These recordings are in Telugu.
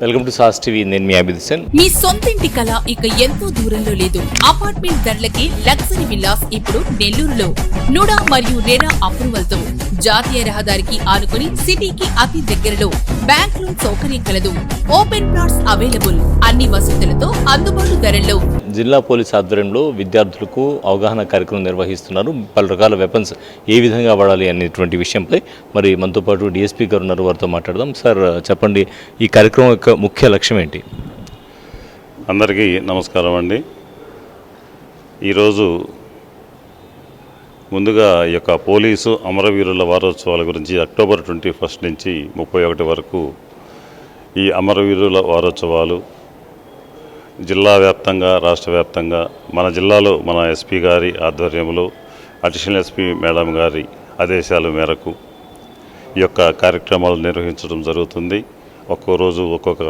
Welcome to sauce TV. నేను మీ అభిదిశన్. మీ సొంతింటి కళ ఇక ఎంతో దూరంలో లేదు. అపార్ట్మెంట్ ధరలకి లగ్జరీ విల్లాస్ ఇప్పుడు నెల్లూరులో నుడా మరియు రెరా అప్రూవల్ తో జాతీయ రహదారికి ఆనుకుని సిటీకి అతి దగ్గరలో బ్యాంక్ లోన్ సౌకర్యం కలదు. ఓపెన్ ప్లాట్స్ అవైలబుల్, అన్ని వసతులతో అందుబాటు ధరల్లో. జిల్లా పోలీస్ ఆధ్వర్యంలో విద్యార్థులకు అవగాహన కార్యక్రమం నిర్వహిస్తున్నారు. పలు రకాల వెపన్స్ ఏ విధంగా వాడాలి అనేటువంటి విషయంపై మరి మనతో పాటు డిఎస్పీ గారు ఉన్నారు, వారితో మాట్లాడదాం. సార్ చెప్పండి, ఈ కార్యక్రమం యొక్క ముఖ్య లక్ష్యం ఏంటి? అందరికీ నమస్కారం అండి. ఈరోజు ముందుగా ఈ యొక్క పోలీసు అమరవీరుల వారోత్సవాల గురించి అక్టోబర్ 21 నుంచి 31 వరకు ఈ అమరవీరుల వారోత్సవాలు జిల్లా వ్యాప్తంగా, రాష్ట్ర వ్యాప్తంగా, మన జిల్లాలో మన ఎస్పీ గారి ఆధ్వర్యంలో, అడిషనల్ ఎస్పీ మేడం గారి ఆదేశాల మేరకు ఈ యొక్క కార్యక్రమాలు నిర్వహించడం జరుగుతుంది. ఒక్కో రోజు ఒక్కొక్క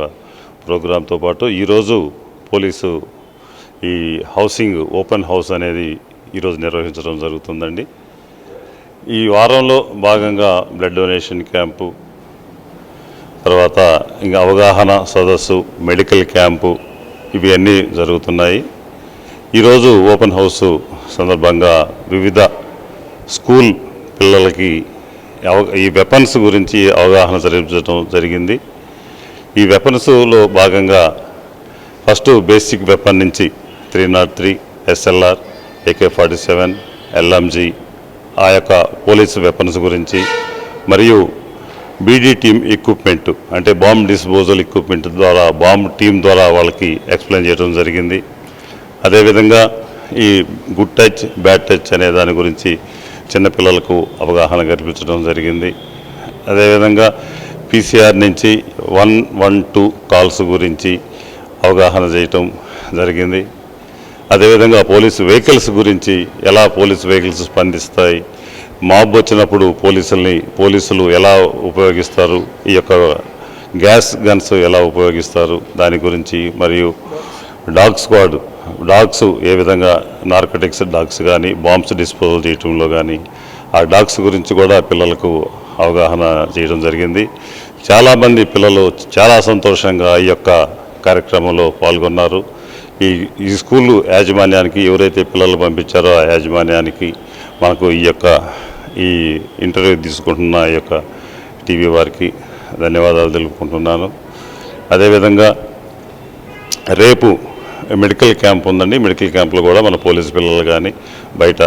ప్రోగ్రాంతో పాటు ఈరోజు పోలీసు ఈ హౌసింగ్ ఓపెన్ హౌస్ అనేది ఈరోజు నిర్వహించడం జరుగుతుందండి. ఈ వారంలో భాగంగా బ్లడ్ డొనేషన్ క్యాంపు, తర్వాత ఇంకా అవగాహన సదస్సు, మెడికల్ క్యాంపు, ఇవి అన్నీ జరుగుతున్నాయి. ఈరోజు ఓపెన్ హౌస్ సందర్భంగా వివిధ స్కూల్ పిల్లలకి ఈ వెపన్స్ గురించి అవగాహన జరిపించడం జరిగింది. ఈ వెపన్స్లో భాగంగా ఫస్ట్ బేసిక్ వెపన్ నుంచి 303, SLR, AK-47, LMG, ఆ యొక్క పోలీసు వెపన్స్ గురించి, మరియు బీడీ టీమ్ ఎక్విప్మెంట్ అంటే బాంబ్ డిస్పోజల్ ఎక్విప్మెంట్ ద్వారా, బాంబ్ టీమ్ ద్వారా వాళ్ళకి ఎక్స్ప్లెయిన్ చేయడం జరిగింది. అదేవిధంగా ఈ గుడ్ టచ్, బ్యాడ్ టచ్ అనే దాని గురించి చిన్నపిల్లలకు అవగాహన కల్పించడం జరిగింది. అదేవిధంగా PCR నుంచి 112 కాల్స్ గురించి అవగాహన చేయటం జరిగింది. అదేవిధంగా పోలీసు వెహికల్స్ గురించి, ఎలా పోలీసు వెహికల్స్ స్పందిస్తాయి, మాబ్ వచ్చినప్పుడు పోలీసులు ఎలా ఉపయోగిస్తారు, ఈ యొక్క గ్యాస్ గన్స్ ఎలా ఉపయోగిస్తారు దాని గురించి, మరియు డాగ్ స్క్వాడ్, డాగ్స్ ఏ విధంగా నార్కోటిక్స్ డాగ్స్ కానీ బాంబ్స్ డిస్పోజల్ చేయడంలో కానీ ఆ డాగ్స్ గురించి కూడా పిల్లలకు అవగాహన చేయడం జరిగింది. చాలామంది పిల్లలు చాలా సంతోషంగా ఈ యొక్క కార్యక్రమంలో పాల్గొన్నారు. ఈ స్కూలు యాజమాన్యానికి, ఎవరైతే పిల్లలు పంపించారో ఆ యాజమాన్యానికి మనకు ఈ ఇంటర్వ్యూ తీసుకుంటున్న ఈ యొక్క టీవీ వారికి ధన్యవాదాలు తెలుపుకుంటున్నాను. అదేవిధంగా రేపు మెడికల్ క్యాంప్ ఉందండి. మెడికల్ క్యాంప్లో కూడా మన పోలీసు పిల్లలు కానీ, బయట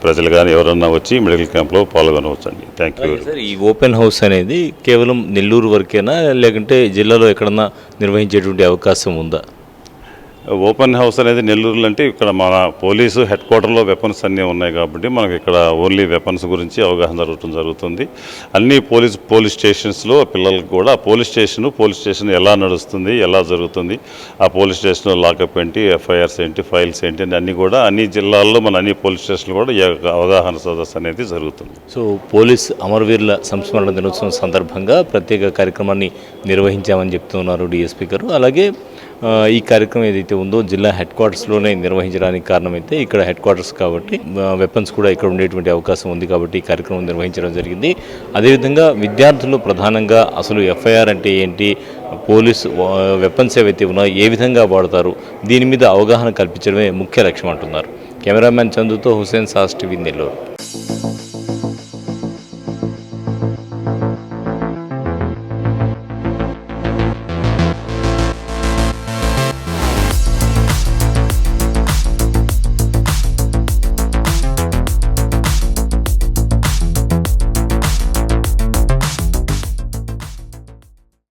ప్రజలు కానీ ఎవరన్నా వచ్చి మెడికల్ క్యాంప్లో పాల్గొనవచ్చండి. Thank you. సార్, ఈ ఓపెన్ హౌస్ అనేది కేవలం నెల్లూరు వరకేనా, లేకుంటే జిల్లాలో ఎక్కడన్నా నిర్వహించేటువంటి అవకాశం ఉందా? ఓపెన్ హౌస్ అనేది నెల్లూరులో అంటే ఇక్కడ మన పోలీసు హెడ్ క్వార్టర్లో వెపన్స్ అన్నీ ఉన్నాయి కాబట్టి మనకి ఇక్కడ ఓన్లీ వెపన్స్ గురించి అవగాహన జరుగుతుంది. అన్ని పోలీస్ స్టేషన్స్లో పిల్లలకు కూడా పోలీస్ స్టేషన్ ఎలా నడుస్తుంది, ఎలా జరుగుతుంది, ఆ పోలీస్ స్టేషన్లో లాకప్ ఏంటి, FIRs ఏంటి, ఫైల్స్ ఏంటి అని అన్నీ కూడా అన్ని జిల్లాల్లో మన అన్ని పోలీస్ స్టేషన్లు కూడా ఈ అవగాహన సదస్సు అనేది జరుగుతుంది. సో పోలీస్ అమరవీరుల సంస్మరణ దినోత్సవం సందర్భంగా ప్రత్యేక కార్యక్రమాన్ని నిర్వహించామని చెప్తున్నారు డిఎస్పీ గారు. అలాగే ఈ కార్యక్రమం ఏదైతే ఉందో జిల్లా హెడ్ క్వార్టర్స్లోనే నిర్వహించడానికి కారణమైతే ఇక్కడ హెడ్ క్వార్టర్స్ కాబట్టి వెపన్స్ కూడా ఇక్కడ ఉండేటువంటి అవకాశం ఉంది కాబట్టి ఈ కార్యక్రమం నిర్వహించడం జరిగింది. అదేవిధంగా విద్యార్థులు ప్రధానంగా అసలు FIR అంటే ఏంటి, పోలీస్ వెపన్స్ ఏవైతే ఉన్నాయో ఏ విధంగా వాడతారు, దీని మీద అవగాహన కల్పించడమే ముఖ్య లక్ష్యం అంటున్నారు. కెమెరామ్యాన్ చందుతో హుసేన్, సాస్ టీవీ, నెల్లూరు.